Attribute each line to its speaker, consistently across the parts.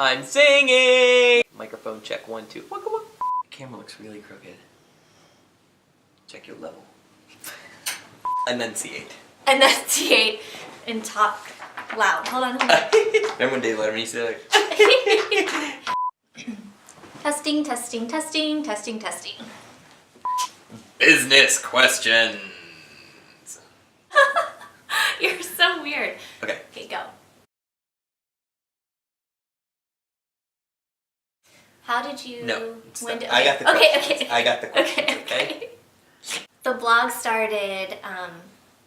Speaker 1: I'm singing! Microphone check, 1, 2. Waka waka. The camera looks really crooked. Check your level. Enunciate.
Speaker 2: Enunciate and talk loud. Hold on.
Speaker 1: Remember when Dave Letterman used to do that?
Speaker 2: Testing, testing, testing, testing, testing.
Speaker 1: Business questions.
Speaker 2: You're so weird.
Speaker 1: Okay.
Speaker 2: Okay, go. How did you...
Speaker 1: No.
Speaker 2: When did,
Speaker 1: I got the questions.
Speaker 2: Okay.
Speaker 1: I got the questions, okay?
Speaker 2: The blog started,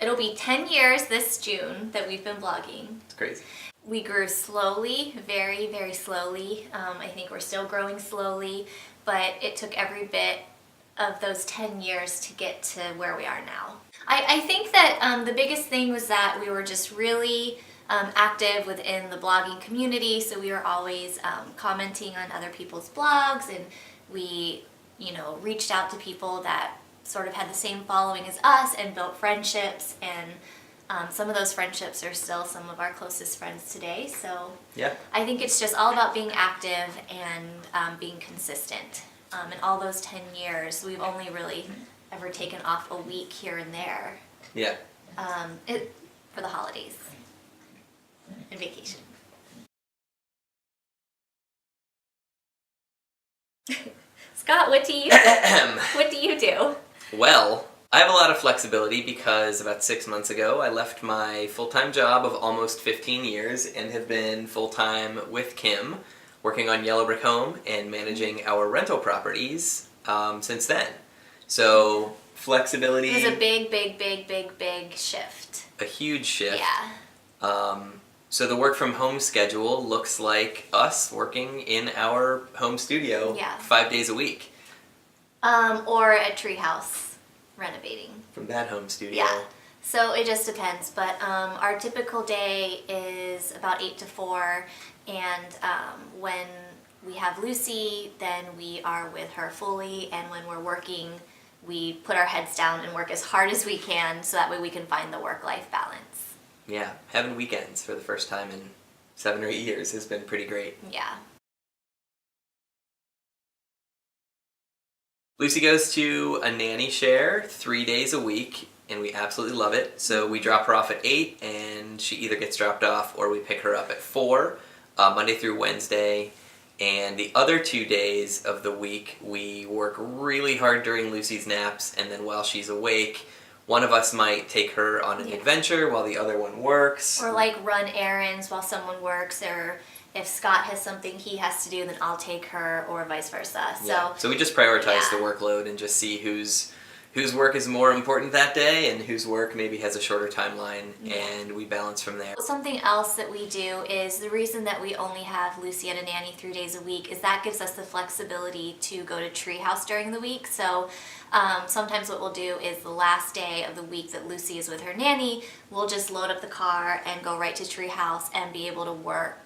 Speaker 2: it'll be 10 years this June that we've been blogging.
Speaker 1: It's crazy.
Speaker 2: We grew slowly, very, very slowly. I think we're still growing slowly, but it took every bit of those 10 years to get to where we are now. I think that the biggest thing was that we were just really active within the blogging community, so we were always commenting on other people's blogs, and we, reached out to people that sort of had the same following as us and built friendships, and some of those friendships are still some of our closest friends today. So
Speaker 1: yeah. I
Speaker 2: think it's just all about being active and being consistent. In all those 10 years, we've only really ever taken off a week here and there.
Speaker 1: Yeah.
Speaker 2: For the holidays and vacation. Scott, what do you do?
Speaker 1: Well, I have a lot of flexibility because about 6 months ago I left my full-time job of almost 15 years and have been full-time with Kim, working on Yellow Brick Home and managing our rental properties since then. So flexibility...
Speaker 2: It was a big shift.
Speaker 1: A huge shift.
Speaker 2: Yeah.
Speaker 1: So the work from home schedule looks like us working in our home studio 5 days a week.
Speaker 2: Or at Treehouse renovating.
Speaker 1: From that home studio.
Speaker 2: Yeah. So it just depends, but our typical day is about 8 to 4, and when we have Lucy, then we are with her fully, and when we're working, we put our heads down and work as hard as we can so that way we can find the work-life balance.
Speaker 1: Yeah, having weekends for the first time in 7 or 8 years has been pretty great.
Speaker 2: Yeah.
Speaker 1: Lucy goes to a nanny share 3 days a week, and we absolutely love it. So we drop her off at 8, and she either gets dropped off or we pick her up at 4, Monday through Wednesday. And the other 2 days of the week, we work really hard during Lucy's naps, and then while she's awake, one of us might take her on an adventure while the other one works.
Speaker 2: Or run errands while someone works, or if Scott has something he has to do, then I'll take her, or vice versa.
Speaker 1: So we just prioritize the workload and just see whose work is more important that day and whose work maybe has a shorter timeline, and we balance from there.
Speaker 2: Something else that we do is the reason that we only have Lucy and a nanny 3 days a week is that gives us the flexibility to go to Treehouse during the week. So sometimes what we'll do is the last day of the week that Lucy is with her nanny, we'll just load up the car and go right to Treehouse and be able to work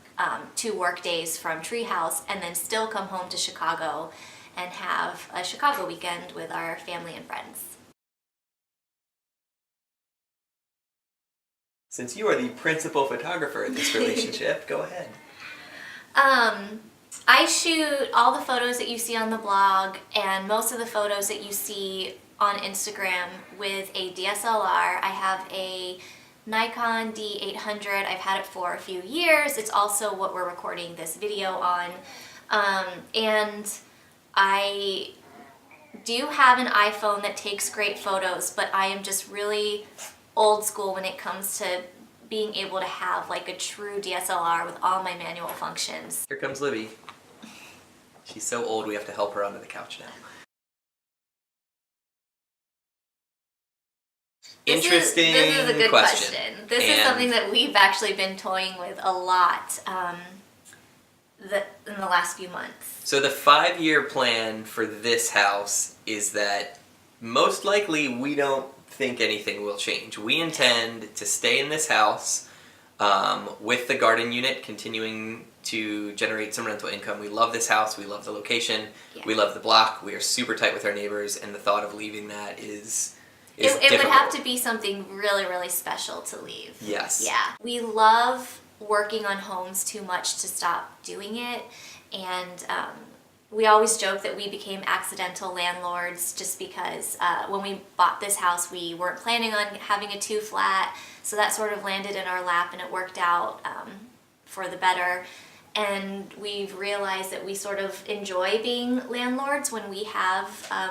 Speaker 2: 2 work days from Treehouse, and then still come home to Chicago and have a Chicago weekend with our family and friends.
Speaker 1: Since you are the principal photographer in this relationship, go ahead.
Speaker 2: I shoot all the photos that you see on the blog and most of the photos that you see on Instagram with a DSLR. I have a Nikon D800. I've had it for a few years. It's also what we're recording this video on. And I do have an iPhone that takes great photos, but I am just really old school when it comes to being able to have a true DSLR with all my manual functions.
Speaker 1: Here comes Libby. She's so old we have to help her onto the couch now. Interesting
Speaker 2: This is a good question. This is
Speaker 1: And
Speaker 2: something that we've actually been toying with a lot in the last few months.
Speaker 1: So the 5-year plan for this house is that most likely we don't think anything will change. We intend to stay in this house with the garden unit continuing to generate some rental income. We love this house. We love the location. Yeah. We love the block. We are super tight with our neighbors, and the thought of leaving that is
Speaker 2: it would have to be something really, really special to leave.
Speaker 1: Yes.
Speaker 2: Yeah. We love working on homes too much to stop doing it. And we always joke that we became accidental landlords just because when we bought this house, we weren't planning on having a 2-flat. So that sort of landed in our lap and it worked out for the better. And we've realized that we sort of enjoy being landlords when we have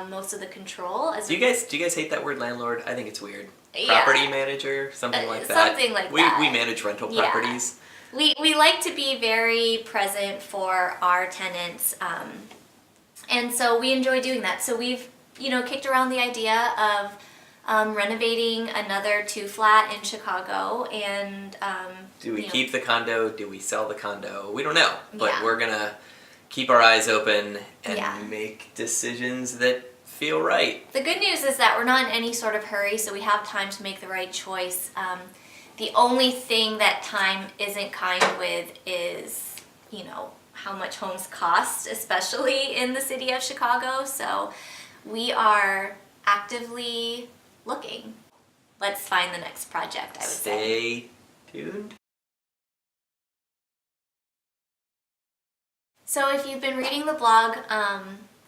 Speaker 2: most of the control.
Speaker 1: Do you guys hate that word landlord? I think it's weird.
Speaker 2: Yeah.
Speaker 1: Property manager, something like that.
Speaker 2: Something like that.
Speaker 1: We manage rental properties.
Speaker 2: We like to be very present for our tenants, and so we enjoy doing that. So we've kicked around the idea of renovating another 2-flat in Chicago, and
Speaker 1: do we keep the condo? Do we sell the condo? We don't know, but
Speaker 2: Yeah.
Speaker 1: we're gonna keep our eyes open and
Speaker 2: Yeah.
Speaker 1: make decisions that feel right.
Speaker 2: The good news is that we're not in any sort of hurry, so we have time to make the right choice. The only thing that time isn't kind with is, how much homes cost, especially in the city of Chicago. So we are actively looking. Let's find the next project, I would say.
Speaker 1: Stay tuned.
Speaker 2: So if you've been reading the blog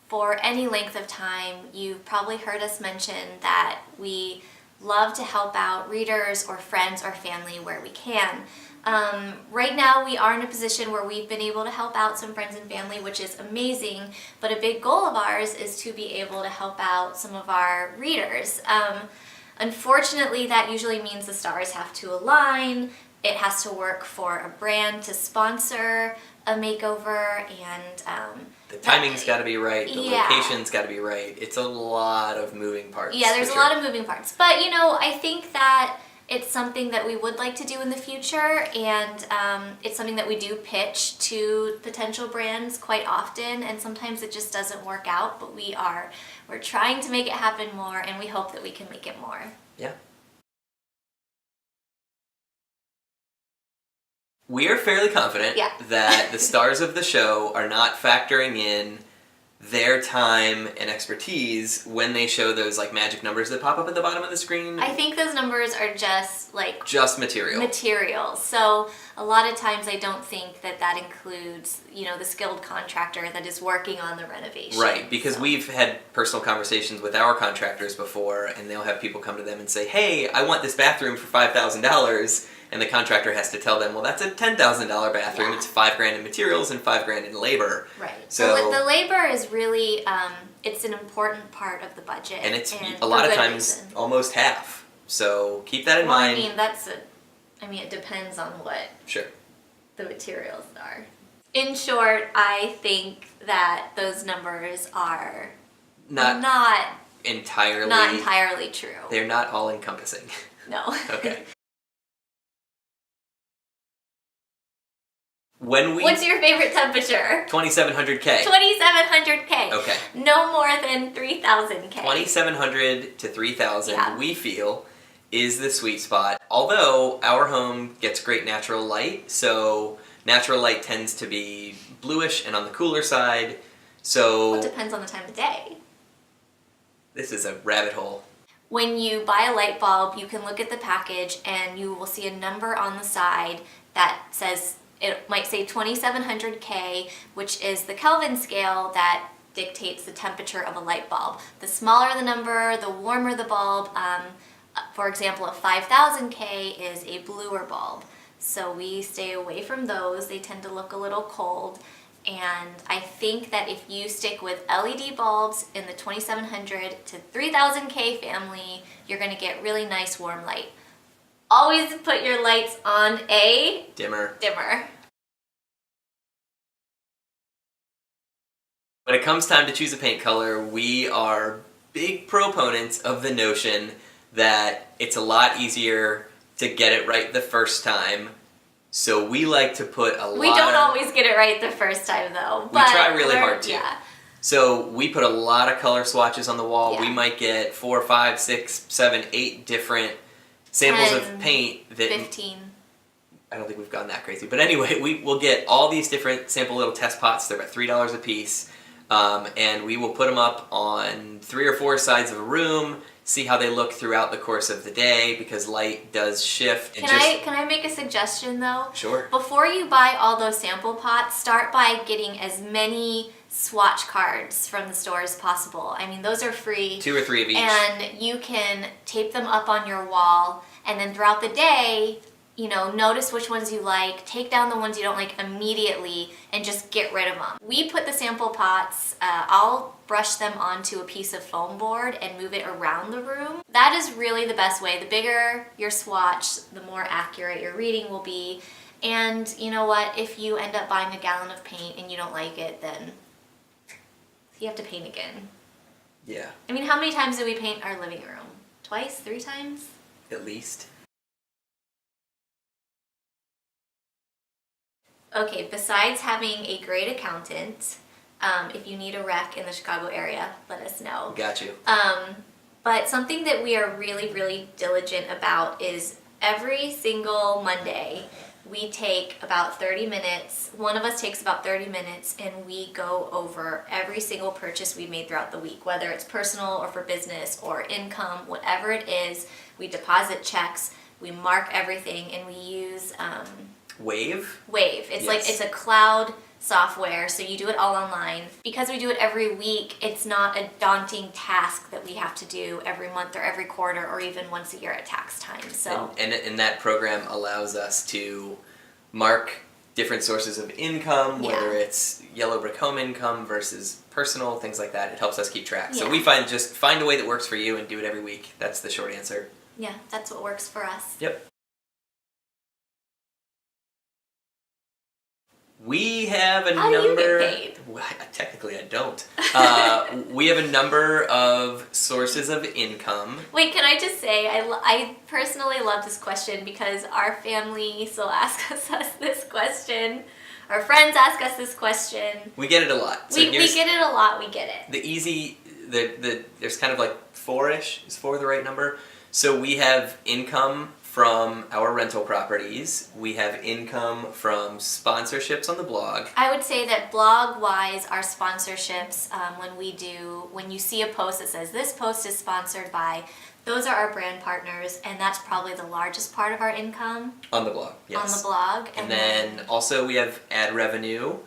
Speaker 2: for any length of time, you've probably heard us mention that we love to help out readers or friends or family where we can. Right now we are in a position where we've been able to help out some friends and family, which is amazing, but a big goal of ours is to be able to help out some of our readers. Unfortunately, that usually means the stars have to align. It has to work for a brand to sponsor a makeover, and
Speaker 1: The timing's got to be right. The
Speaker 2: Yeah.
Speaker 1: location's got to be right. It's a lot of moving parts.
Speaker 2: yeah, there's
Speaker 1: for
Speaker 2: a lot
Speaker 1: sure.
Speaker 2: of moving parts. But I think that it's something that we would like to do in the future, and it's something that we do pitch to potential brands quite often, and sometimes it just doesn't work out, but we're trying to make it happen more, and we hope that we can make it more.
Speaker 1: Yeah. We are fairly confident
Speaker 2: Yeah.
Speaker 1: that the stars of the show are not factoring in their time and expertise when they show those magic numbers that pop up at the bottom of the screen.
Speaker 2: I think those numbers are just
Speaker 1: Just material.
Speaker 2: materials. So a lot of times I don't think that includes, the skilled contractor that is working on the renovation.
Speaker 1: Right, because
Speaker 2: So-
Speaker 1: we've had personal conversations with our contractors before, and they'll have people come to them and say, "Hey, I want this bathroom for $5,000," and the contractor has to tell them, "Well, that's a $10,000 bathroom.
Speaker 2: Yeah.
Speaker 1: It's $5,000 in materials and $5,000 in labor."
Speaker 2: Right.
Speaker 1: So
Speaker 2: the labor is really it's an important part of the budget,
Speaker 1: and it's
Speaker 2: and
Speaker 1: a
Speaker 2: for
Speaker 1: lot of
Speaker 2: good
Speaker 1: times
Speaker 2: reason.
Speaker 1: almost half. So keep that in
Speaker 2: Well,
Speaker 1: mind.
Speaker 2: it depends on what
Speaker 1: Sure.
Speaker 2: the materials are. In short, I think that those numbers are
Speaker 1: Not
Speaker 2: not
Speaker 1: entirely
Speaker 2: true.
Speaker 1: They're not all encompassing.
Speaker 2: No.
Speaker 1: Okay.
Speaker 2: What's your favorite temperature?
Speaker 1: 2700K.
Speaker 2: 2700K.
Speaker 1: Okay.
Speaker 2: No more than 3000K.
Speaker 1: 2700 to 3000
Speaker 2: Yeah.
Speaker 1: we feel is the sweet spot. Although our home gets great natural light, so natural light tends to be bluish and on the cooler side. So
Speaker 2: Well, it depends on the time of day.
Speaker 1: this is a rabbit hole.
Speaker 2: When you buy a light bulb, you can look at the package and you will see a number on the side that says, it might say 2700K, which is the Kelvin scale that dictates the temperature of a light bulb. The smaller the number, the warmer the bulb. For example, a 5000K is a bluer bulb. So we stay away from those. They tend to look a little cold. And I think that if you stick with LED bulbs in the 2700 to 3000K family, you're going to get really nice warm light. Always put your lights on a
Speaker 1: Dimmer.
Speaker 2: dimmer.
Speaker 1: When it comes time to choose a paint color, we are big proponents of the notion that it's a lot easier to get it right the first time. So we like to put a lot.
Speaker 2: We don't always get it right the first time though.
Speaker 1: We try really
Speaker 2: we're-
Speaker 1: hard to.
Speaker 2: Yeah.
Speaker 1: So we put a lot of color swatches on the wall.
Speaker 2: Yeah.
Speaker 1: We might get 4, 5, 6, 7, 8 different samples
Speaker 2: 10,
Speaker 1: of paint that
Speaker 2: 15.
Speaker 1: I don't think we've gone that crazy. But anyway, we will get all these different sample little test pots. They're about $3 a piece. And we will put them up on 3 or 4 sides of a room, see how they look throughout the course of the day because light does shift. And
Speaker 2: Can I make a suggestion though?
Speaker 1: Sure.
Speaker 2: Before you buy all those sample pots, start by getting as many swatch cards from the store as possible. I mean, those are free.
Speaker 1: 2 or 3 of each.
Speaker 2: And you can tape them up on your wall, and then throughout the day, notice which ones you like, take down the ones you don't like immediately, and just get rid of them. We put the sample pots, I'll brush them onto a piece of foam board and move it around the room. That is really the best way. The bigger your swatch, the more accurate your reading will be. And you know what? If you end up buying a gallon of paint and you don't like it, then you have to paint again.
Speaker 1: Yeah.
Speaker 2: I mean, how many times do we paint our living room? Twice? 3 times?
Speaker 1: At least.
Speaker 2: Okay, besides having a great accountant, if you need a rec in the Chicago area, let us know.
Speaker 1: Got you.
Speaker 2: But something that we are really, really diligent about is every single Monday, we take about 30 minutes. One of us takes about 30 minutes and we go over every single purchase we've made throughout the week, whether it's personal or for business or income, whatever it is. We deposit checks, we mark everything, and we use
Speaker 1: Wave?
Speaker 2: Wave. It's
Speaker 1: Yes.
Speaker 2: it's a cloud software, so you do it all online. Because we do it every week, it's not a daunting task that we have to do every month or every quarter or even once a year at tax time. So
Speaker 1: And that program allows us to mark different sources of income, whether
Speaker 2: Yeah.
Speaker 1: it's yellow brick home income versus personal, things like that. It helps us keep track. So
Speaker 2: Yeah.
Speaker 1: we just find a way that works for you and do it every week. That's the short answer.
Speaker 2: yeah, that's what works for us.
Speaker 1: Yep. We have a
Speaker 2: How do you
Speaker 1: number.
Speaker 2: get paid?
Speaker 1: Well, technically, I don't. We have a number of sources of income.
Speaker 2: Wait, can I just say, I personally love this question because our family still asks us this question. Our friends ask us this question.
Speaker 1: We get it a lot. So
Speaker 2: We get it a lot, we get it.
Speaker 1: There's kind of like 4-ish. Is 4 the right number? So we have income from our rental properties. We have income from sponsorships on the blog.
Speaker 2: I would say that blog-wise, our sponsorships, when you see a post that says, this post is sponsored by, those are our brand partners, and that's probably the largest part of our income
Speaker 1: On the blog, yes.
Speaker 2: on the blog.
Speaker 1: And then also we have ad revenue,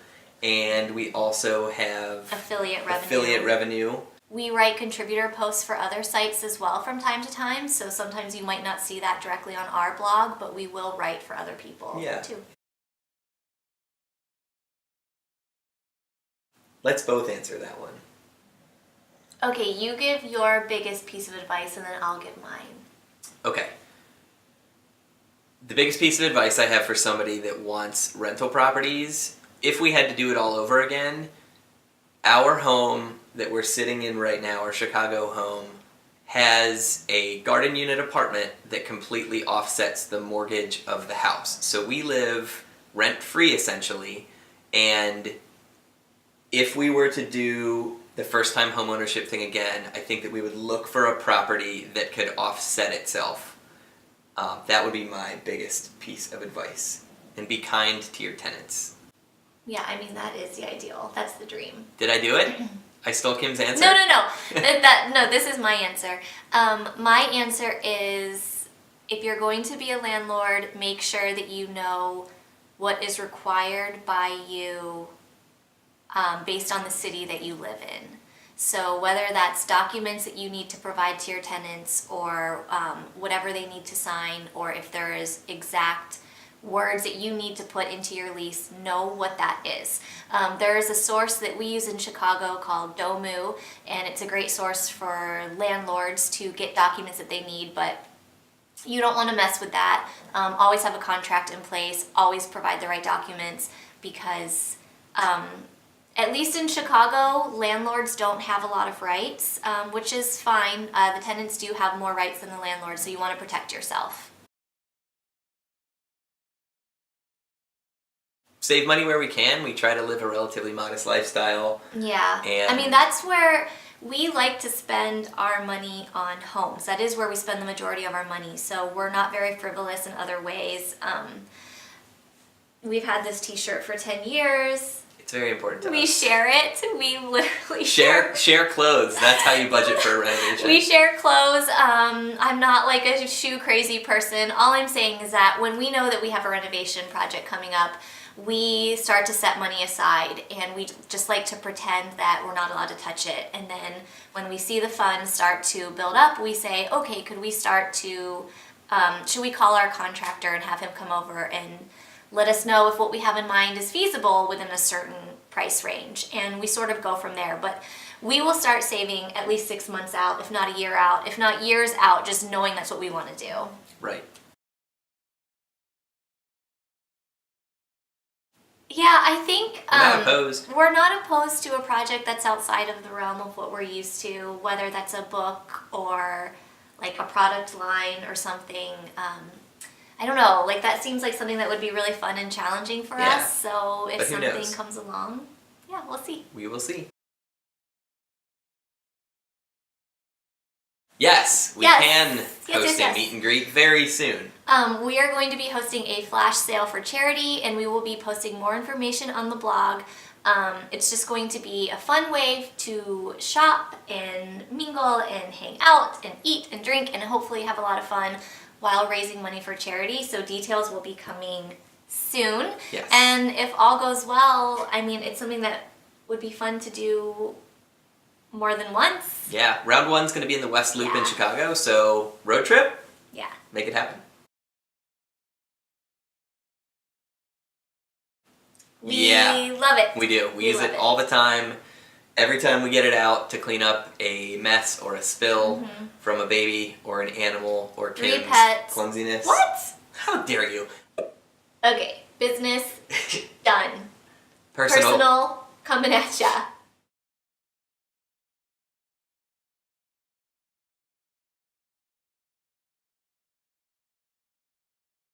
Speaker 1: and we also have
Speaker 2: affiliate revenue.
Speaker 1: revenue.
Speaker 2: We write contributor posts for other sites as well from time to time, so sometimes you might not see that directly on our blog, but we will write for other people too.
Speaker 1: Let's both answer that one.
Speaker 2: Okay, you give your biggest piece of advice and then I'll give mine.
Speaker 1: Okay. The biggest piece of advice I have for somebody that wants rental properties, if we had to do it all over again, our home that we're sitting in right now, our Chicago home, has a garden unit apartment that completely offsets the mortgage of the house. So we live rent-free essentially, and if we were to do the first-time homeownership thing again, I think that we would look for a property that could offset itself. That would be my biggest piece of advice. And be kind to your tenants.
Speaker 2: Yeah, I mean, that is the ideal. That's the dream.
Speaker 1: Did I do it? I stole Kim's answer?
Speaker 2: No. No, this is my answer. My answer is, if you're going to be a landlord, make sure that you know what is required by you based on the city that you live in. So whether that's documents that you need to provide to your tenants or whatever they need to sign, or if there is exact words that you need to put into your lease, know what that is. There is a source that we use in Chicago called Domu, and it's a great source for landlords to get documents that they need, but you don't want to mess with that. Always have a contract in place, always provide the right documents, because at least in Chicago, landlords don't have a lot of rights, which is fine. The tenants do have more rights than the landlord, so you want to protect yourself.
Speaker 1: Save money where we can. We try to live a relatively modest lifestyle.
Speaker 2: Yeah.
Speaker 1: And
Speaker 2: I mean, that's where we like to spend our money on homes. That is where we spend the majority of our money. So we're not very frivolous in other ways. We've had this t-shirt for 10 years.
Speaker 1: It's very important to
Speaker 2: We
Speaker 1: us.
Speaker 2: share it. We literally
Speaker 1: Share clothes. That's how you budget for a renovation.
Speaker 2: We share clothes. I'm not like a shoe crazy person. All I'm saying is that when we know that we have a renovation project coming up, we start to set money aside, and we just like to pretend that we're not allowed to touch it. And then when we see the funds start to build up, we say, okay, could we start to, should we call our contractor and have him come over and let us know if what we have in mind is feasible within a certain price range, and we sort of go from there. But we will start saving at least 6 months out, if not a year out, if not years out, just knowing that's what we want to do.
Speaker 1: Right.
Speaker 2: Yeah, I think
Speaker 1: We're not opposed.
Speaker 2: we're not opposed to a project that's outside of the realm of what we're used to, whether that's a book or like a product line or something. I don't know, like that seems like something that would be really fun and challenging for
Speaker 1: Yeah.
Speaker 2: us. So if
Speaker 1: But who
Speaker 2: something
Speaker 1: knows?
Speaker 2: comes along, yeah, we'll see.
Speaker 1: We will see. Yes, we
Speaker 2: Yes.
Speaker 1: can
Speaker 2: Yes,
Speaker 1: host
Speaker 2: yes.
Speaker 1: a meet and greet very soon.
Speaker 2: We are going to be hosting a flash sale for charity, and we will be posting more information on the blog. It's just going to be a fun way to shop and mingle and hang out and eat and drink and hopefully have a lot of fun while raising money for charity. So details will be coming soon.
Speaker 1: Yes.
Speaker 2: And if all goes well, I mean, it's something that would be fun to do more than once.
Speaker 1: Yeah, round one's going to be in the West Loop in
Speaker 2: Yeah.
Speaker 1: Chicago, so road trip,
Speaker 2: Yeah.
Speaker 1: make it happen.
Speaker 2: We
Speaker 1: Yeah.
Speaker 2: love it.
Speaker 1: We do. We use
Speaker 2: love
Speaker 1: it all the time. Every time we get it out to clean up a mess or a spill from a baby or an animal or
Speaker 2: 3
Speaker 1: Kim's
Speaker 2: pets.
Speaker 1: clumsiness.
Speaker 2: What?
Speaker 1: How dare you?
Speaker 2: Okay, business done.
Speaker 1: Personal.
Speaker 2: Personal coming at ya.